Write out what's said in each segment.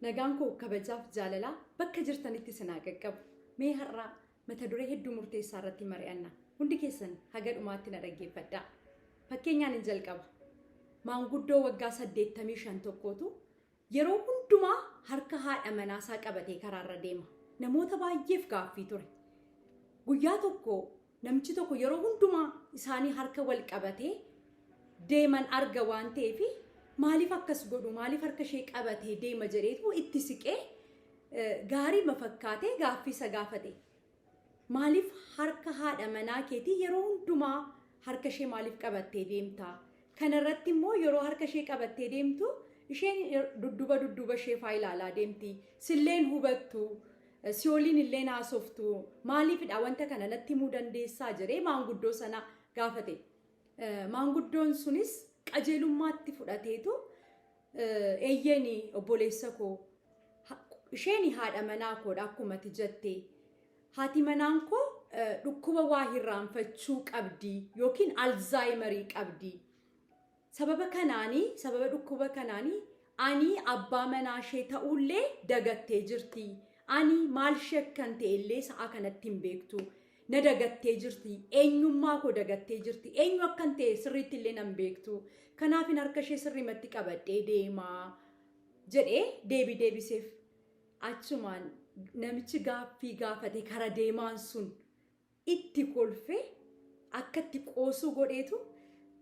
Nagaan koo kabajaaf jaalalaa bakka jirtanitti sinaa qaqqabu. Mee har'aa mata duree hedduu murteessaa irratti mari'anna. Hundi keessan haga dhumaatti na dhaggeeffadhaa. Fakkeenyaan hin jalqaba. Maanguddoo waggaa 85 tokkootu yeroo hundumaa harka haadha manaasaa qabatee karaarra deema. Namoota baay'eef gaaffii ture. Guyyaa tokko namichi tokko yeroo hundumaa isaanii harka wal qabatee deeman arga waan ta'eef maaliif akkas godhu maaliif harka ishee qabatee deema jedheetu itti siqee gaarii mafakkaatee gaaffisa gaafate. Maaliif harka haadha manaa keetii yeroo hundumaa harka ishee maaliif qabattee deemta? Kana irratti immoo yeroo harka ishee qabattee deemtu isheen dudduuba ishee faa ilaalaa deemti. Silleen hubattu, si'ooliin illee naasoftu. Maaliifidha wanta kana natti himuu dandeessaa jedhee maanguddoo sana gaafate. Maanguddoon sunis qajeelummaatti fudhateetu eeyyeeni obboleessa koo isheen haadha manaa koodha akkuma ati jettee. Haati manaan koo dhukkuba waa hirraanfachuu qabdi yookiin alzaayimarii qabdi. Sababa dhukkuba kanaanii ani abbaa manaa ishee ta'ullee dagattee jirti. Ani maal shakkan ta'ellee sa'a kanatti hin beektu. Na dagattee jirti. Eenyummaa koo dagattee jirti. Eenyu akkan ta'e sirriitti illee nan beektu. Kanaafin harka ishee sirriimatti qabadhee deemaa jedhee deebiseef. Achumaan namichi gaaffii gaafate kara deemaan sun itti kolfee akkatti qoosuu godheetu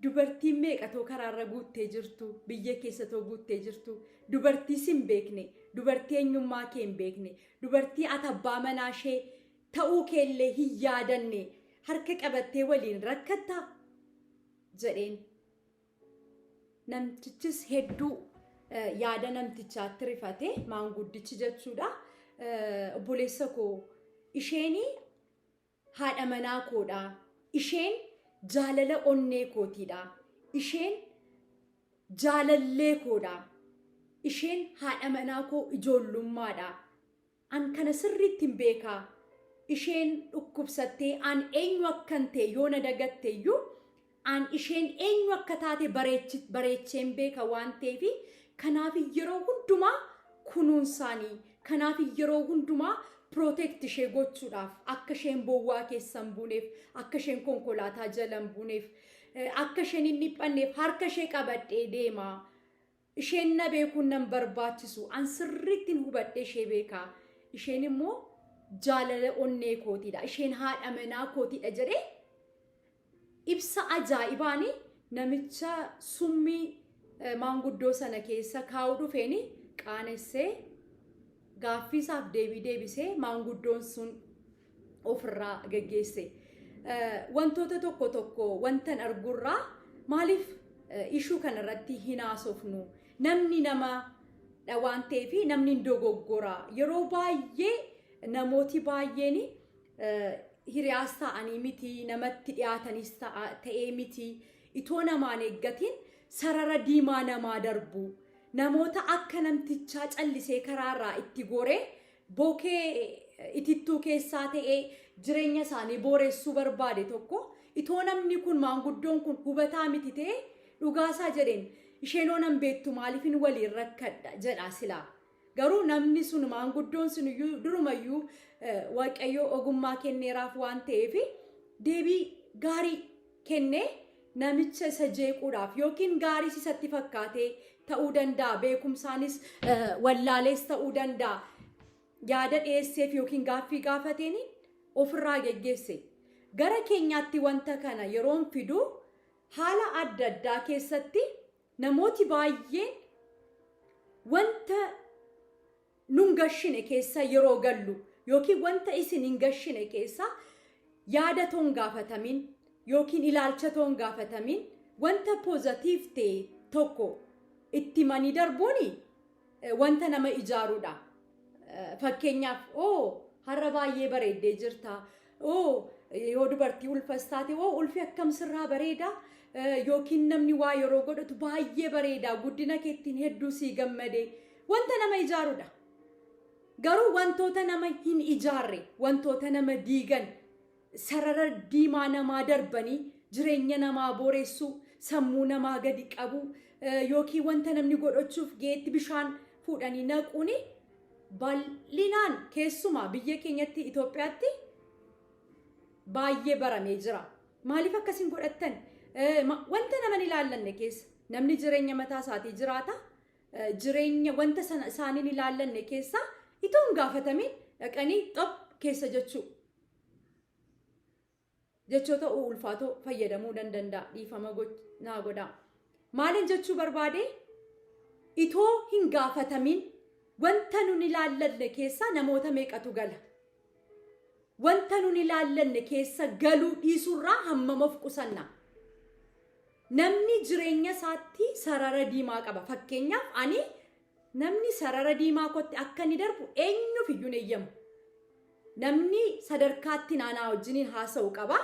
dubartiin meeqatoo karaarra guuttee jirtu, biyya keessatoo guuttee jirtu, dubartii sin beekne, dubartii eenyummaa kee hin beekne, dubartii ati abbaa manaa ishee ta'uu keellee hin yaadanne harka qabattee waliin rakkattaa jedheen. Namtichis hedduu yaada namtichaatti rifate maanguddichi jechuudha. Obboleessa koo isheen haadha manaa koodha. Isheen jaalala onnee kootiidha. Isheen jaalallee koodha. Isheen haadha manaa koo ijoollummaadha. An kana sirriitti hin beekaa. Isheen dhukkubsattee an eenyu akkan ta'e yoo na dagatteeyyuu an isheen eenyu akka taate bareecheen beeka waan ta'eef kanaaf yeroo hundumaa kunuunsaanii kanaaf yeroo hundumaa protect ishee gochuudhaaf akka isheen bowwaa keessa hin buuneef akka isheen konkolaataa jala hin buuneef akka isheen hin dhiphanneef harka ishee qabadhee deema. Isheen na beekuun nan barbaachisu an sirriitti hubadhee ishee beekaa. Isheen immoo jaalala onnee kootiidha. Isheen haadha manaa kootiidha jedhee ibsa ajaa'ibaanii namicha summii maanguddoo sana keessa kaa'uu dhufeeni qaanessee gaaffiisaaf deebisee maanguddoon sun ofirraa gaggeesse. Wantoota tokko wantan argurraa maaliif ishuu kanarratti hin haasofnu? Namni nama waan ta'eef namni hin dogoggora. Yeroo baay'ee namooti baay'een hiriyaas ta'anii miti, namatti dhiyaatanis ta'ee miti, itoo namaan eeggatiin sarara diimaa namaa darbu. Namoota akka namtichaa callisee karaarraa itti goree bokee itittuu keessaa ta'ee jireenya isaanii booressuu barbaade tokko itoo namni kun maanguddoon kun hubataa miti ta'ee dhugaasaa jedheen isheenoo nan beektu maaliifin waliin rakkadha jedha silaa. Garuu namni sun maanguddoon sun durumayyuu waaqayyoo ogummaa kenneeraaf waan ta'eef deebii gaarii kennee namicha isa jeequudhaaf yookiin gaarii isatti fakkaatee ta'uu danda'a. Beekumsaanis wallaalees ta'uu danda'a. Yaada dhiyeesseef yookiin gaaffii gaafateen ofirraa geggeesse. Gara keenyaatti wanta kana yeroon fidu haala adda addaa keessatti namooti baay'een wanta nun gashine keessa yeroo gallu yookiin wanta isin hin gashine keessa yaada toon gaafatamin yookiin ilaalcha toon gaafatamin wanta poozitiif ta'e tokko itti manii darbuun wanta nama ijaaruudha. Fakkeenyaaf har'a baay'ee bareeddee jirta. Yoo dubartii ulfas taate ulfi akkam sirraa bareeda yookiin namni waa yeroo godhatu baay'ee bareeda guddina keettiin hedduu sii gammade wanta nama ijaaruudha. Garuu wantoota nama hin ijaarre wantoota nama diigan sarara diimaa namaa darbanii jireenya namaa booressu sammuu namaa gadi qabu yookiin wanta namni godhachuuf geetti bishaan fuudhanii naquuni bal'inaan keessumaa biyya keenyatti Itoophiyaatti baay'ee baramee jira. Maaliif akkasiin godhattan? Wanta nama ilaallanne keessa namni jireenya mataa isaatii jiraata. Jireenya wanta isaaniin ilaallanne keessa itoo hin gaafatamin dhaqanii xop keessa jechuu. Jechoota ulfaatoo fayyadamuu danda'a. Dhiifama naa godhaa. Maaliin jechuu barbaade? Itoo hin gaafatamin wanta nun ilaallanne keessa namoota meeqatu gala? Wanta nun ilaallanne keessa galuu dhiisurraa hammam of qusanna? Namni jireenya isaatti sarara diimaa qaba. Fakkeenyaaf ani namni sarara diimaa kotti akka inni darbu eenyuuf iyyuu eeyyamu. Namni sadarkaatti naanaa wajjiniin haasa'u qaba.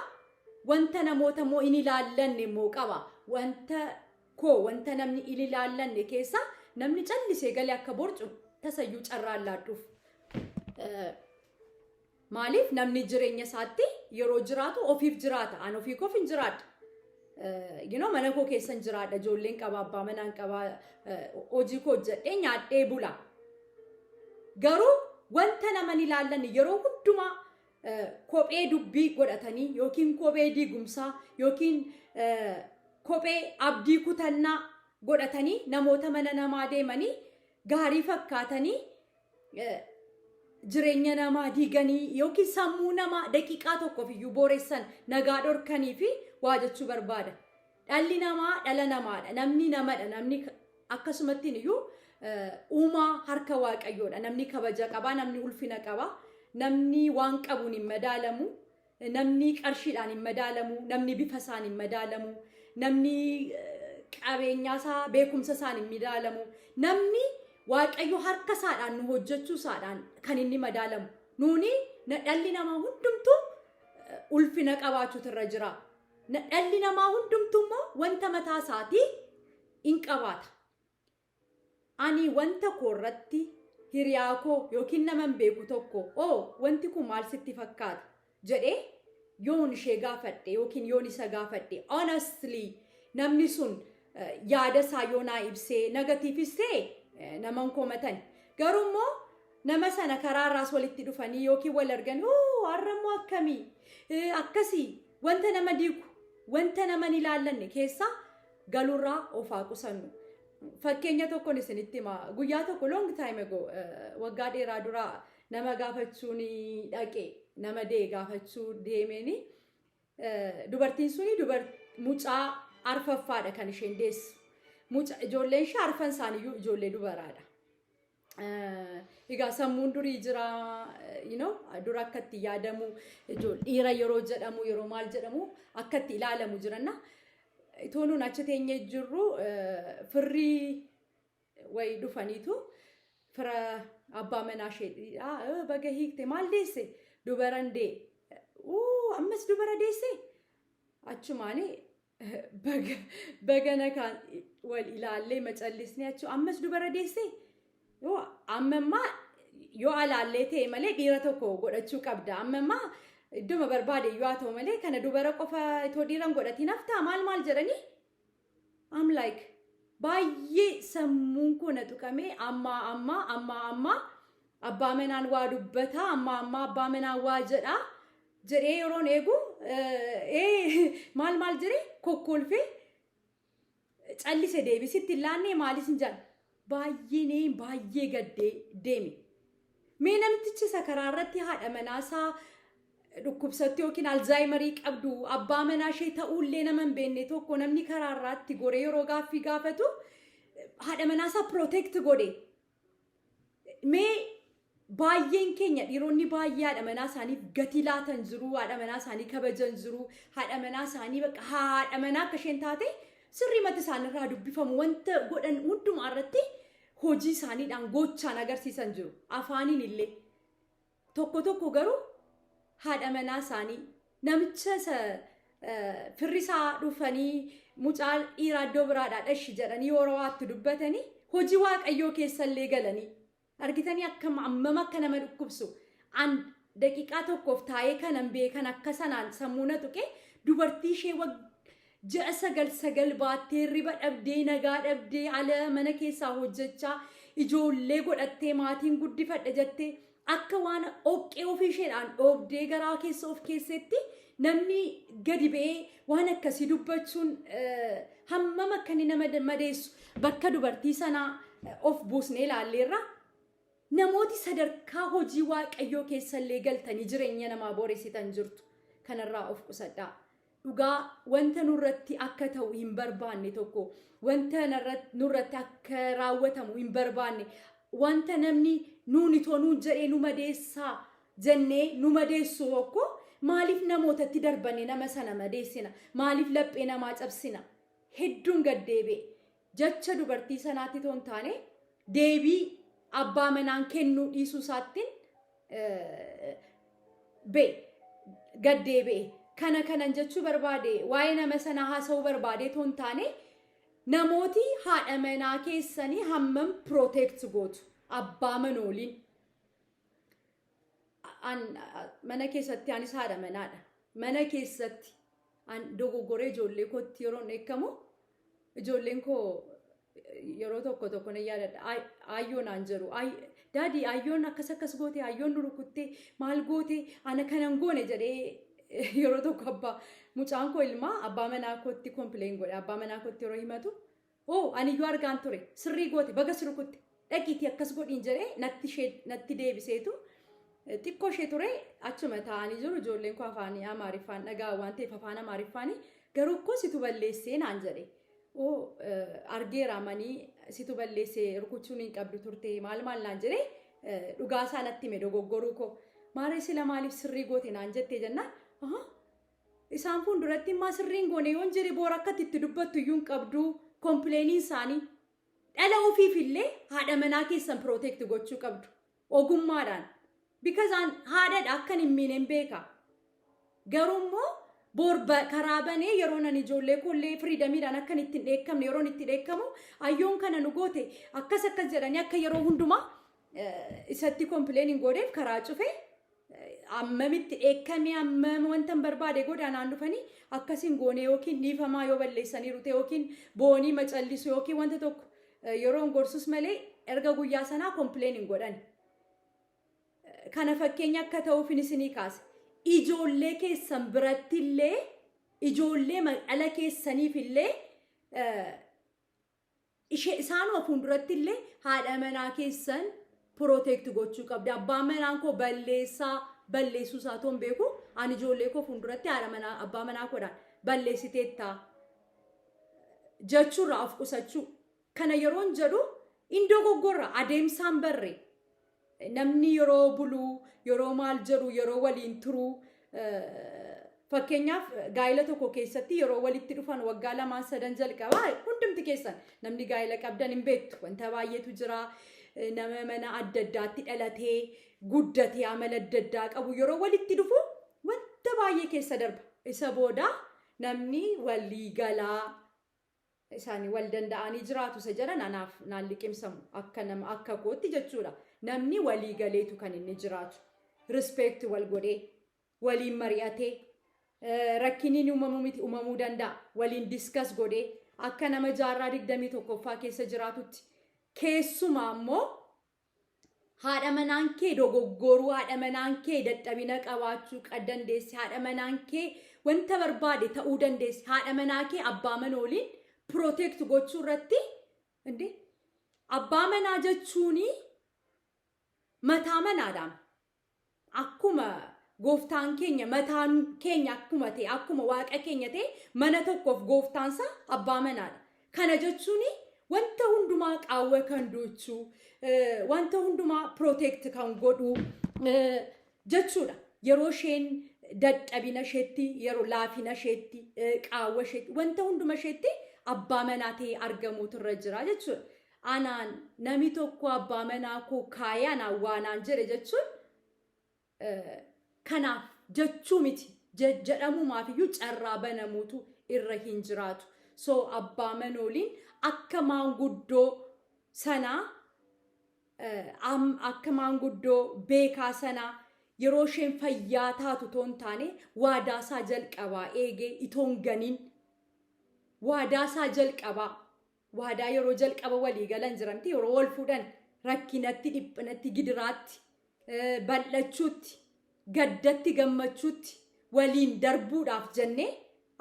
Wanta namoota moo in ilaallanne immoo qaba. Wanta namni in ilaallanne keessa namni callisee galee akka borcu tasayyuu carraan laadhuuf. Maaliif namni jireenya isaatti yeroo jiraatu ofiif jiraata. An ofii koof hin jiraadha. Mana koo keessan jiraadha. Ijoolleen qaba, abbaa manaan qaba, hojii koo hojjedhee nyaadhee bula. Garuu wanta naman ilaallanne yeroo hundumaa kophee dubbii godhatanii yookiin kophee diigumsaa yookiin kophee abdii kutannaa godhatanii namoota mana namaa deemanii gaarii fakkaatanii jireenya namaa diiganii yookiin sammuu namaa daqiiqaa tokkoof iyyuu booressan nagaa dhorkanii fi waa jechuu barbaada. Dhalli namaa dhala namaadha. Namni namadha. Namni akkasumatti iyyuu uumaa harka waaqayyoodha. Namni kabaja qaba. Namni ulfina qaba. Namni waan qabuun hin madaalamu. Namni qarshiidhaan hin madaalamu. Namni bifa isaan hin madaalamu. Namni qabeenya isaa beekumsa isaan hin madaalamu. Namni waaqayyo harka isaadhaan nu hojjechuu isaadhaan kan inni madaalamu. Nuuni dhalli namaa hundumtuu ulfina qabaachuutu irra jira. Dhalli namaa hundumtuu immoo wanta mataa isaatii hin qabaata. Ani wanta koo irratti hiriyaa koo yookiin nama beeku tokko wanti kun maal sitti fakkaata jedhee yoon ishee gaafadhe yookiin yoon isa gaafadhe honestly namni sun yaada isaa yoo naa ibsee negatiifis ta'e naman komatan. Garuu immoo nama sana karaa irraas walitti dhufanii yookiin wal argan har'ammoo akkamii akkasii wanta nama diigu wanta naman ilaallanne keessa galurraa of haa qusannu. Fakkeenya tokkoon isinitti hima. Guyyaa tokko long time ago waggaa dheeraa duraa nama gaafachuun dhaqe nama gaafachuu deemeni dubartiin suni mucaa arfaffaadha kan isheen deessu. Ijoolleen ishee arfan isaaniiyyuu ijoollee dubaraadha. Egaa sammuun durii jira dura akka itti yaadamu dhiira yeroo jedhamu yeroo maal jedhamu akka itti ilaalamu jiranna. Itoo nuun achi teenyee jirru firrii wayii dhufaniitu fira abbaa manaa isheedha. Baga hiikte maal deesse? Dubaran dee. Ammas dubara deesse? Achumaanii bagana kan wal ilaallee macallisnee achuu ammas dubara deesse? Ammammaa yoo alaallee ta'e malee dhiira tokko godhachuu qabda. Ammammaa idduma barbaade yoo haa ta'u malee kana dubara qofa itoo dhiiran godhatiin haftaa maal jedhanii? I'm like baay'ee sammuun koo na tuqamee amma abbaa manaan waa dubbataa amma abbaa manaan waa jedhee yeroon eegu maal jedhee kokkolfee callise deebisitti ilaannee maalis hin jedhan baay'ee gaddee deeme. Mee namtichi isa karaa irratti haadha manaasaa dhukkubsatti yookiin alzaayimarii qabdu abbaa manaa ishee ta'uullee nama hin beekne tokko namni karaa irratti goree yeroo gaaffii gaafatu haadha manaasaa protect godhe. Mee baay'een keenya dhiironni baay'ee haadha manaa isaaniif gatii laatan jiru, haadha manaa isaanii kabajan jiru, haadha manaa isaanii haadha manaa akka isheen taate sirrii mata isaaniirraa dubbifamu wanta godhan hundumaa irratti hojii isaaniidhaan gochaan agarsiisan jiru. Afaaniin illee tokko garuu haadha manaa isaanii namicha firrisaa dhufanii mucaa dhiiraa iddoo biraadhaa dhashi jedhanii yeroo waatti dubbatanii hojii waaqayyoo keessallee galanii argitanii ammam akka nama dhukkubsu daqiiqaa tokkoof taa'ee kanan beekan akka sanaan sammuu na tuqe dubartii ishee ji'a 9 baattee riba dhabdee nagaa dhabdee ala mana keessaa hojjechaa ijoollee godhattee maatiin guddifadha jettee akka waan oqqee ofii isheedhaan dhoobdee garaa keessa of keessatti namni gadi ba'ee waan akkasii dubbachuun hammam akka inni nama madeessu bakka dubartii sanaa of buusnee ilaalleerra. Namooti sadarkaa hojii waaqayyoo keessallee galtanii jireenya namaa boreessitan jirtu. Kanarraa of qusadhaa. Dhugaa wanta nurratti akka ta'u hin barbaanne tokko wanta nurratti akka raawwatamu hin barbaanne wanta namni nuuni toonuu jedhee nu madeessaa jennee nu madeessu tokko maaliif namootatti darbane nama sana madeessina maaliif laphee namaa cabsina hedduun gaddeebe jecha dubartii sanaatti toon taane deebii abbaa manaan kennuu dhiisuu isaattiin gaddeebe. Kanan jechuu barbaade waa'ee nama sana haasa'uu barbaade toon taane namooti haadha manaa keessanii hammam protect gootu abbaa manooliin. Mana keessatti anis haadha manaadha. Mana keessatti dogoggoree ijoollee kootti yeroo eekamu ijoolleen koo yeroo tokko na yaadadha ayyoon aan jedhu daadii ayyoon akkas goote ayyoon nu rukuttee maal goote ana kanan goone jedhee yeroo tokko abbaa mucaan koo ilmaa abbaa manaa kootti complain godhe abbaa manaa kootti yeroo himatu ani iyyuu argaan ture sirrii goote baga si rukutte dhaqiitii akkas godhiin jedhee natti deebiseetu xiqqoo ishee ture achuma taa'anii jiru ijoolleen koo afaan Amaariffaan dhagaa waan ta'eef afaan Amaariffaanii garuu koo situ balleessee naan jedhe argeera manii situ balleessee rukuchuun hin qabdu turte maal naan jedhee dhugaasaa natti hime dogoggoruu koo maaree sila maaliif sirrii goote naan jettee jennaan isaan fuulduratti immaa sirriin goone yoon jedhe boora akkatti itti dubbattu iyyuu hin qabdu kompileeniin isaanii dhala ofiifillee haadha manaa keessan protect gochuu qabdu ogummaadhaan bikazaan haadhaadha akkan hin miinen beeka garuu immoo borba karaa banee yeroo nan ijoollee kollee firiidamiidhaan akkan ittiin dheekkamne yeroon itti dheekkamu ayyoon kana nu goote akkas jedhanii akka yeroo hundumaa isatti kompileeniin godheef karaa cufee ammamitti dheekkamee ammam wanta hin barbaade godhanaan dhufanii akkasiin goone yookiin dhiifamaa yoo balleessanii rute yookiin boonii macallisu yookiin wanta tokko yeroon gorsus malee erga guyyaa sanaa kompileeniin godhan. Kana fakkeenya akka ta'uufin isinii kaase ijoollee keessan birattillee ijoollee dhala keessaniifillee isaanuma fuuldurattillee haadha manaa keessan protect gochuu qabdi. Abbaan manaan koo balleessuu isaa toon beeku ani ijoollee koo fuulduratti haadha manaa abbaa manaa koodhaan balleessiteetta jechuurraa of qusachuu. Kana yeroon jedhu indoo goggorra adeemsaan barre namni yeroo buluu yeroo maal jedhu yeroo waliin turuu fakkeenyaaf gaa'ela tokko keessatti yeroo walitti dhufan waggaa 2-3 jalqabaa hundumti keessan namni gaa'ela qabdan hin beektu wanta baay'eetu jira. Nama mana adda addaatti dhalatee guddatee amala adda addaa qabu yeroo walitti dhufu wanta baay'ee keessa darba. Isa booda namni walii galaa isaanii wal danda'anii jiraatu isa jedhan anaaf naan liqimsamu akka kootti jechuudha. Namni walii galeetu kan inni jiraatu. Respect wal godhee waliin mari'atee rakkiniin uumamuu danda'a. Waliin discuss godhee akka nama jaarraa 21ffaa keessa jiraatutti. Keessumaa immoo haadha manaan kee dogoggoruu haadha manaan kee dadhabina qabaachuu dandeessi haadha manaan kee wanta barbaade ta'uu dandeessi haadha manaa kee abbaa manooliin protect gochuu irratti abbaa manaa jechuuni mataa manaadhaan akkuma gooftaan keenya mataan keenya akkuma ta'e akkuma waaqa keenya ta'e mana tokkoof gooftaansa abbaa manaadha. Kana jechuuni wanta hundumaa qaawwa kan duuchuu wanta hundumaa protect kan godhu jechuudha. Yeroo isheen dadhabina isheetti yeroo laafina isheetti qaawwa isheetti wanta hunduma isheetti abbaa manaa ta'ee argamuutu irra jira jechuudha. Anaan nami tokko abbaa manaa koo kaayee anaan waanaan jedhe jechuun kanaaf jechuu miti jedhamumaaf iyyuu carraa banamuutu irra hin jiraatu. So abbaa manooliin akka maanguddoo sanaa akka maanguddoo beekaa sanaa yeroo isheen fayyaa taatu toon taane waadaasaa jalqabaa eegee itoon ganiin waadaasaa jalqabaa waadaa yeroo jalqaba walii galan jiranti yeroo wal fuudhan rakkinatti dhiphinatti gidiraatti bal'achuutti gaddatti gammachuutti waliin darbuudhaaf jennee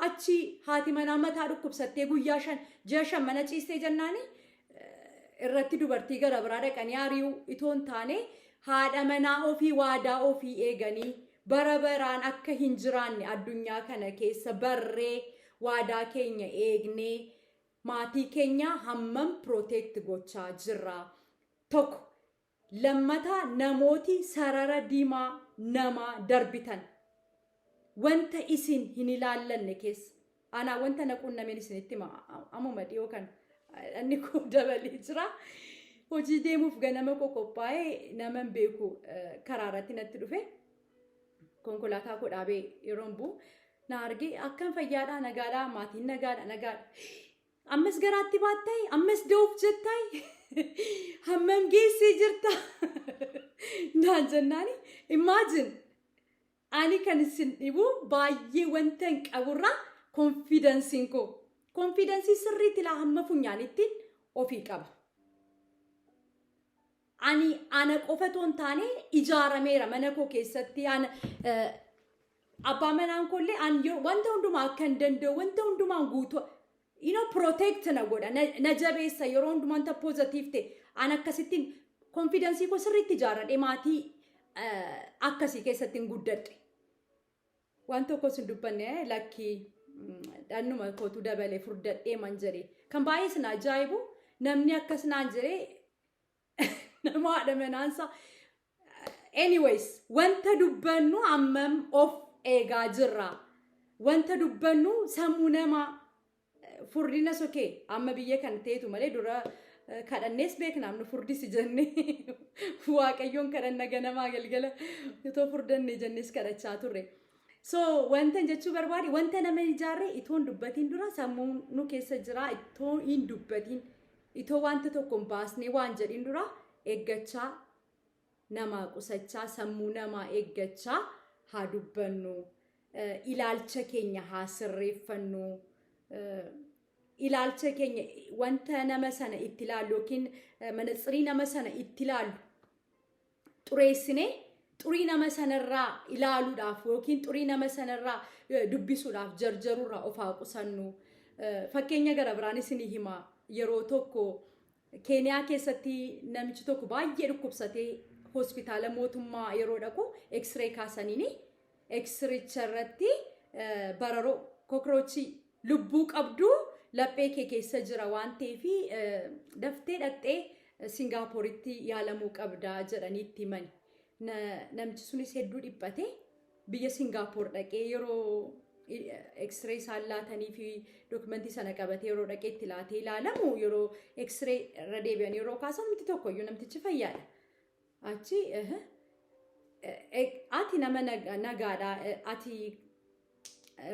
achi haati manaa mataa dhukkubsattee guyyaa 5 mana ciistee jennaani irratti dubartii gara biraa dhaqanii ari'uu itoon taane haadha manaa ofii waadaa ofii eeganii bara baraan akka hin jiraanne addunyaa kana keessa barree waadaa keenya eegnee maatii keenya hammam protect gochaa jirra. Tokko lammata namooti sarara diimaa nama darbitan wanta isin hin ilaallanne keessa ana wanta naqunnameen isinitti amuma dhiyoo kan inni ko dabalee jira hojii deemuuf ganama qophaa'ee naman beeku karaa irratti natti dhufe konkolaataa koo dhaabee yeroon buu na argee akkam fayyaadhaa nagaadhaa maatiin nagaadha ammas garaatti baattay ammas da'uuf jettay hammam geessee jirta naan jennaani imagine ani kan isin dhibu baay'ee wanta hin qaburraa konfiidansiin koo konfiidansii sirriitti laa hamma funyaanitti ofii qaba. Ani ana qofa toon taane ijaarameera mana koo keessatti ana abbaa manaan kollee wanta hundumaa akka hin danda'u wanta hundumaan guutuu protect na godha na jabeessa yeroo hundumaa wanta positive ta'e ana akkasittiin konfiidansii koo sirriitti ijaaradhe maatii akkasii keessatti hin guddadhe. Waan tokkos hin dubbanne lakkii dhannuma kootu dabalee furdadhee man jedhee kan baay'ee sin ajaa'ibu namni akkas naan jedhee nama haadha manaansa. Anyways wanta dubbannu ammam of eegaa jirra wanta dubbannu sammuu namaa furdina sokee amma biyya kan ta'etu malee dura kadhannees beeknaam nu furdisi jennee waaqayyoon kadhanna ganamaa galgala itoo furdanne jennees kadhachaa turre. So wanta jechuu barbaade wanta nama ijaarre itoon dubbatiin dura sammuu nu keessa jira itoo hin dubbatiin itoo wanta tokko hin baasnee waan jedhin dura eeggachaa namaa qusachaa sammuu namaa eeggachaa haa dubbannu ilaalcha keenya haa sirreeffannu. Ilaalcha keenya wanta nama sana itti ilaallu yookiin manatsirii nama sana itti ilaallu xureessinee xurii nama sanarraa ilaaluudhaaf yookiin xurii nama sanarraa dubbisuudhaaf jarjaruurraa of haa qusannu. Fakkeenya gara biraan isinii hima yeroo tokko Keeniyaa keessatti namichi tokko baay'ee dhukkubsatee hospitaala mootummaa yeroo dhaqu X-ray kaasaniini X-richa irratti bararoo kokrochii lubbuu qabdu laphee kee keessa jira waan ta'eef daftee dhaqxee Singaaporitti yaalamuu qabdaa jedhaniitti himani. Namichi sunis hedduu dhiphatee biyya Singaapor dhaqee yeroo X-ray isaan laatanii fi dokumentii sana qabatee yeroo dhaqee itti laatee ilaalamu yeroo X-ray irra deebi'an yeroo kaasan namti tokkoyyuu namtichi fayyaadha. Achi ati nama nagaadha ati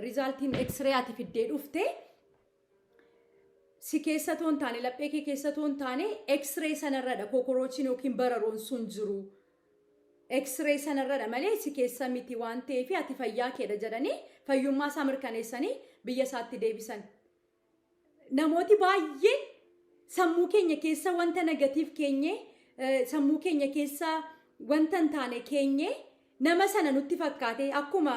rizaaltiin X-ray ati fiddee dhuftee si keessa toon taane laphee kee keessa toon taane X-ray sanarradha kokorochiin yookiin bararoon sun jiru. X-ray sanarradha malee si keessa miti waan ta'eef ati fayyaa keedha jedhanii fayyummaa isaa mirkaneessanii biyya isaatti deebisan. Namooti baay'een sammuu keenya keessa wanta negatiif keenye sammuu keenya keessa wanta hin taane keenye nama sana nutti fakkaate akkuma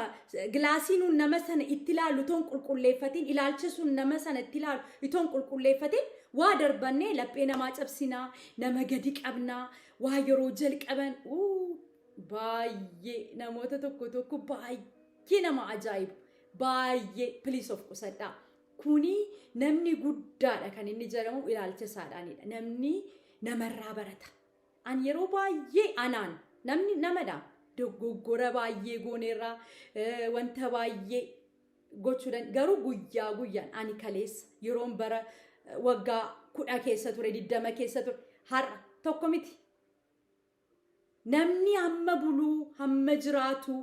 gilaasii nuun nama sana itti ilaalu toon qulqulleeffatiin ilaalcha sun nama sana itti ilaalu itoon qulqulleeffatiin waa darbannee laphee namaa cabsinaa nama gadi qabnaa waa yeroo jalqaban baay'ee namoota tokko baay'ee nama ajaa'ibu baay'ee please of qusadhaa. Kuni namni guddaadha kan inni jedhamu ilaalcha isaadhaanidha. Namni namarraa barata. An yeroo baay'ee anaan namni namadha. Dogoggora baay'ee gooneerraa wanta baay'ee gochuudhaan garuu guyyaa guyyaan ani kaleessa yeroon bara waggaa 10 keessa ture 20 keessa ture har'a tokko miti. Namni hamma buluu hamma jiraatu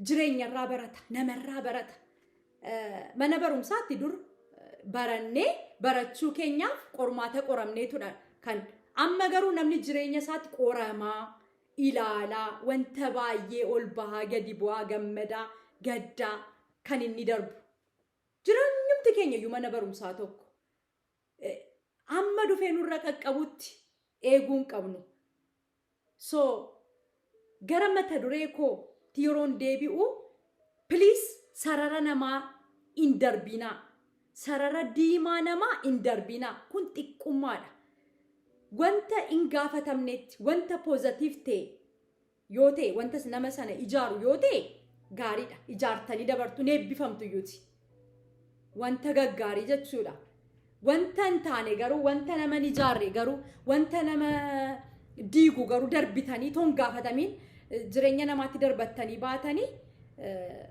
jireenyarraa barata namarraa barata. Mana barumsaatti dur barannee barachuu keenyaaf qormaata qoramneetudha kan amma garuu namni jireenya isaatti qoramaa ilaalaa wanta baay'ee ol bahaa gadi bu'aa gammadaa gaddaa kan inni darbu jireenyumti keenya iyyuu mana barumsaa tokko amma dhufee nurra qaqqabutti eeguun qabnu So gara mata duree koo tiiroon deebi'u please sarara namaa hin darbinaa. Sarara diimaa namaa hin darbinaa. Kun xiqqummaadha. Wanta hin gaafatamnetti wanta poozitiif ta'e yoo ta'e wanta nama sana ijaaru yoo ta'e gaariidha. Ijaartanii dabartuun eebbifamtu iyyuuti. Wanta gaggaarii jechuudha. Wanta hin taane garuu wanta nama hin ijaarre garuu wanta nama diigu garuu darbitanii toon gaafatamiin jireenya namaatti darbattanii baatanii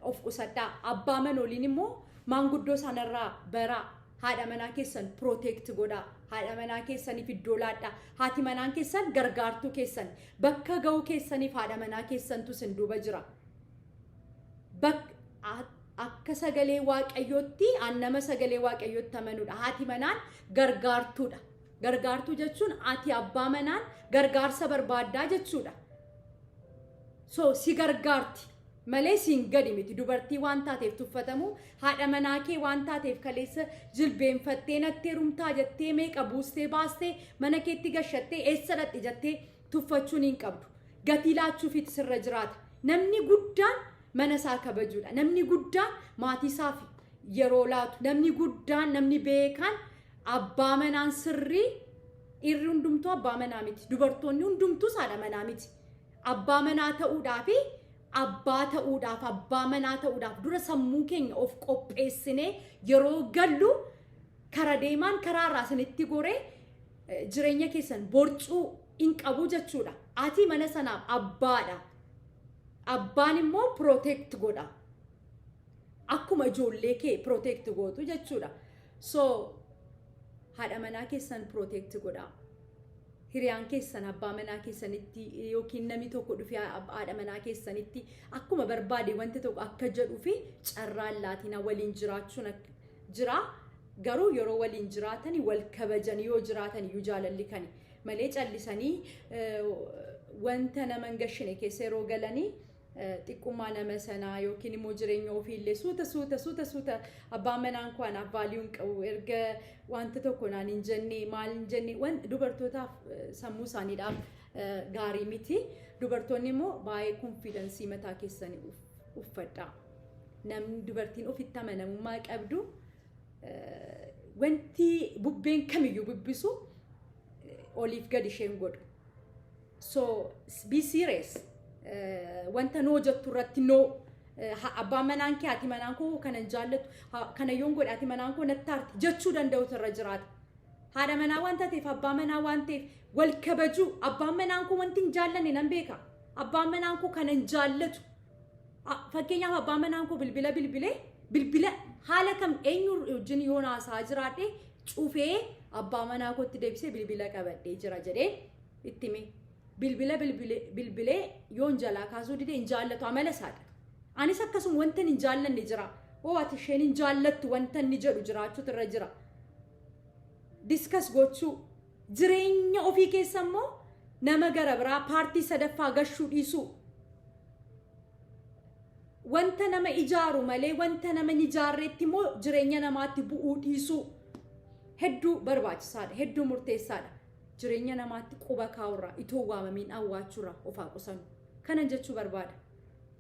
of qusadhaa. Abbaa manooliin immoo maanguddoo sanarraa baraa haadha manaa keessan protect godhaa. Haadha manaa keessaniif iddoo laadhaa. Haati manaan keessan gargaartuu keessan bakka ga'uu keessaniif haadha manaa keessantu sin duuba jira. Akka sagalee waaqayyootti nama sagalee waaqayyootti amanuudha. Haati manaan gargaartuudha. Gargaartuu jechuun ati abbaa manaan gargaarsa barbaaddaa jechuudha. So si gargaarti malee siin gadi miti. Dubartii waan taateef tuffatamu haadha manaa kee waan taateef kaleessa jilbeenfattee nattee rumtaa jettee meeqa buustee baastee mana keetti gashattee eessa dhaqxi jettee tuffachuun hin qabdu. Gatii laachuufiitu sirra jiraata. Namni guddaan mana isaa kabajuudha. Namni guddaan maatii isaaf yeroo laatu. Namni guddaan namni beekaan abbaa manaan sirrii irri hundumtuu abbaa manaa miti. Dubartoonni hundumtuu haadha manaa miti. Abbaa manaa ta'uudhaaf abbaa ta'uudhaaf abbaa manaa ta'uudhaaf dura sammuu keenya of qopheessinee yeroo gallu kara deemaan karaarraa isinitti goree jireenya keessan borcuu hin qabu jechuudha. Ati mana sanaaf abbaadha. Abbaan immoo protect godha. Akkuma ijoollee kee protect gootu jechuudha. So haadha manaa keessan protect godha. Hiriyaan keessan abbaa manaa keessanitti yookiin namni tokko dhufee haadha manaa keessanitti akkuma barbaade wanti tokko akka jedhuu fi carraan laatina waliin jiraachuun jira. Garuu yeroo waliin jiraatanii wal kabajan yoo jiraatan iyyuu jaalalli kani malee callisanii wanta nama hin gashine keessa yeroo galanii xiqqummaa nama sanaa yookiin immoo jireenya ofiillee suuta abbaa manaan koo anaaf vaaliyuun qabu erga wanta tokko naan hin jenne maal hin jenne wanta dubartootaaf sammuu isaaniidhaaf gaarii miti. Dubartoonni immoo baay'ee konfiidensii mataa keessanii uffadhaa. Namni dubartiin ofitti amanamummaa qabdu wanti bubbeen kamiyyuu bubbisu oliif gadi isheen godhu. So be serious. Wanta noo jettu irratti noo abbaan manaan kee haati manaan koo kana jaallatu kana yoon godhe haati manaan koo natti aarti jechuu danda'utu irra jiraata. Haadha manaa waan taateef abbaa manaa waan ta'eef wal kabajuu. Abbaan manaan koo wanti hin jaallanne nan beeka. Abbaan manaan koo kana hin jaallatu. Fakkeenyaaf abbaan manaan koo bilbila haala kam eenyu wajjin yoo naasaa jiraadhe cufee abbaa manaa kootti deebisee bilbila qabadhee jira jedhee itti hime. Bilbilee yoon jalaa kaasuu dide hin jaallatu amala isaadha. Anis akkasuma wanta hin jaallanne jira. Ati isheen hin jaallattu wanta inni jedhu jiraachuutu irra jira. Diskas gochuu jireenya ofii keessa immoo nama gara biraa paartii sadaffaa gashuu dhiisuu. Wanta nama ijaaru malee wanta nama hin ijaarreetti immoo jireenya namaatti bu'uu dhiisuu hedduu barbaachisaadha. Hedduu murteessaadha. Jireenya namaatti quba kaa'urraa itoo waamamiin awwaachuurraa of haa qusanu. Kanan jechuu barbaada.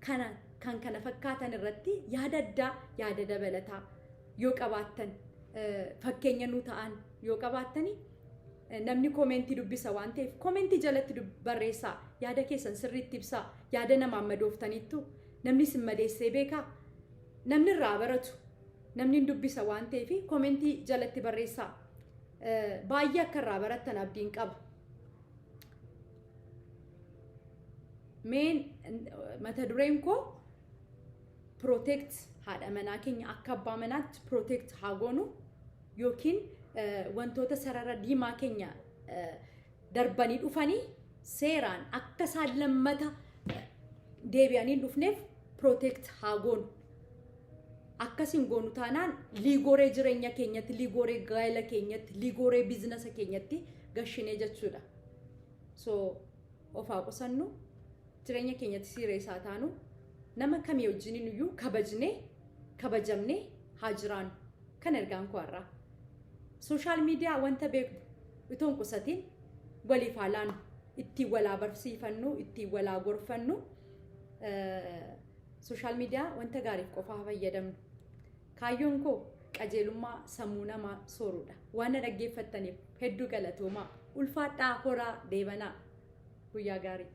Kana fakkaatan irratti yaada addaa yaada dabalataa yoo qabaattan fakkeenya nuu ta'an yoo qabaattani namni koomentii dubbisa waan ta'eef koomentii jalatti barreessaa. Yaada keessan sirriitti ibsaa. Yaada namaan madooftaniittu namni sin madeessee beekaa. Namni irraa baratu namni dubbisa waan ta'eef koomentii jalatti barreessaa. Baay'ee akka irraa barattan abdiin qaba. Meen mata dureen koo protect haadha manaa keenya akka abbaa manaatti protect haa goonu yookiin wantoota sarara diimaa keenya darbanii dhufanii seeraan akka isaan lammata deebi'anii dhufneef protect haa goonu. Akkasiin goonu taanaan liigoree jireenya keenyatti, liigoree gaa'ela keenyatti, liigoree biizinasa keenyatti gashinee jechuudha. So of haa qusannu jireenya keenyatti sireessaa taanu nama kamii wajjiniin iyyuu kabajamnee haa jiraannu. Kan ergaan koo har'aa. Sooshaal miidiyaa wanta beeknu itoo hin qusatiin waliif haa laannu. ittiin walaa barsiifannu, ittiin walaa gorfannu social media wanta gaariif qofaa fayyadamnu. Kaayyoon koo qajeelummaa sammuu namaa soorudha. Waan dhaggeeffattaniif hedduu galatoomaa. Ulfaadhaa horaa deebanaa. Guyyaa gaarii.